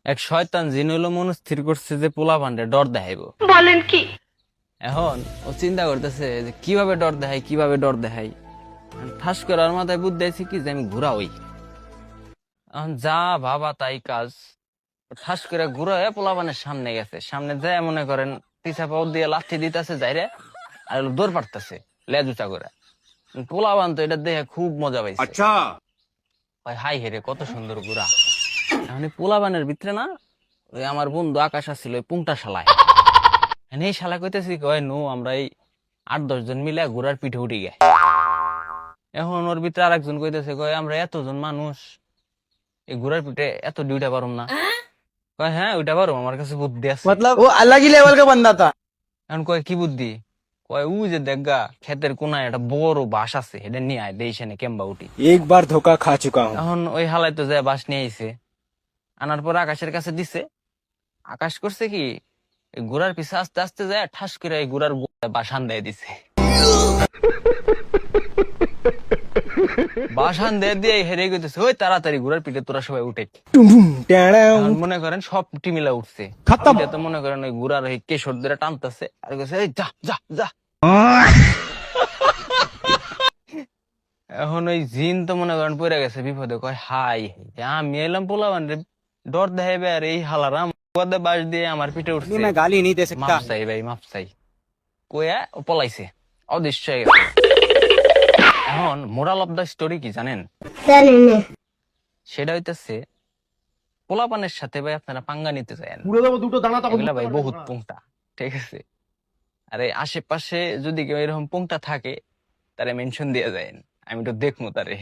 এক শয়তান জিন হইলো মনস্থির করছে যে পোলা পান্ডে ডর দেখাইবো। বলেন কি? এখন ও চিন্তা করতেছে যে কিভাবে ডর দেখাই কিভাবে ডর দেখাই। ঠাস করে ওর মাথায় বুদ্ধি আছে কি যে আমি ঘুরা হই। এখন যা ভাবা তাই কাজ। ঠাস করে ঘুরা হয়ে পোলা পানের সামনে গেছে, সামনে যায় মনে করেন পিছা পাও দিয়ে লাথি দিতেছে যাইরে, আর হলো দৌড় পারতেছে লেজ উঁচা করে। পোলা পান তো এটা দেখে খুব মজা পাইছে। अच्छा ভাই হাই হেরে কত সুন্দর ঘুরা। এখন এই পোলা পানের ভিতরে না ওই আমার বন্ধু আকাশ আসছিল ওই পুংটা শালায়। এই শালা কইতেছি কয় নো আমরা এই 8-10 জন মিলে ঘোড়ার পিঠে উঠি গে। এখন ওর ভিতরে আরেকজন কইতেছে কয় আমরা এতজন মানুষ এই ঘোড়ার পিঠে এত ডিউটা পারুম না। কয় হ্যাঁ ওইটা পারো, আমার কাছে বুদ্ধি আছে। मतलब वो अलग ही लेवल का बंदा था। এখন কয় কি বুদ্ধি? কয় উ যে দেখগা ক্ষেতের কোনায় একটা বড় বাঁশ আছে, এটা নিয়ে আয় দেইশানে কেম্বা উঠি। एक बार धोखा खा चुका हूँ। এখন ওই হালাই তো যায় বাঁশ নিয়ে আইছে, আনার পর আকাশের কাছে দিছে। আকাশ করছে কি এই ঘোড়ার পিছে আস্তে আস্তে যায় ঠাস করে এই ঘোড়ার বাসান দিয়ে দিছে। বাসান দিয়ে দিয়ে হেরে গেছে ওই তাড়াতাড়ি ঘোড়ার পিঠে তোরা সবাই উঠে। এখন মনে করেন সব টিমিলা উঠছে, এটা তো মনে করেন ওই ঘোড়ার ওই কেশর ধরে টানতেছে আর কইছে এই যা যা যা। এখন ওই জিন তো মনে করেন পড়ে গেছে বিপদে, কয় হাই আমি এলাম পোলাবান রে ডর দেখাইবে আর এই হালারাম বাস দিয়ে আমার পিঠে উঠছে। मैं गाली नहीं दे सकता। মাফ চাই ভাই মাফ চাই কইয়া ও পলাইছে, অদৃশ্য হয়ে গেছে। এখন মোরাল অফ দা স্টোরি কি জানেন? সেটা হইতেছে পোলাপানের সাথে ভাই আপনারা পাঙ্গা নিতে চান, এগুলা ভাই বহুত পুংটা, ঠিক আছে? আরে আশেপাশে যদি কেউ এরকম পুংটা থাকে তারে মেনশন দিয়ে যায়, আমি তো দেখবো তারে।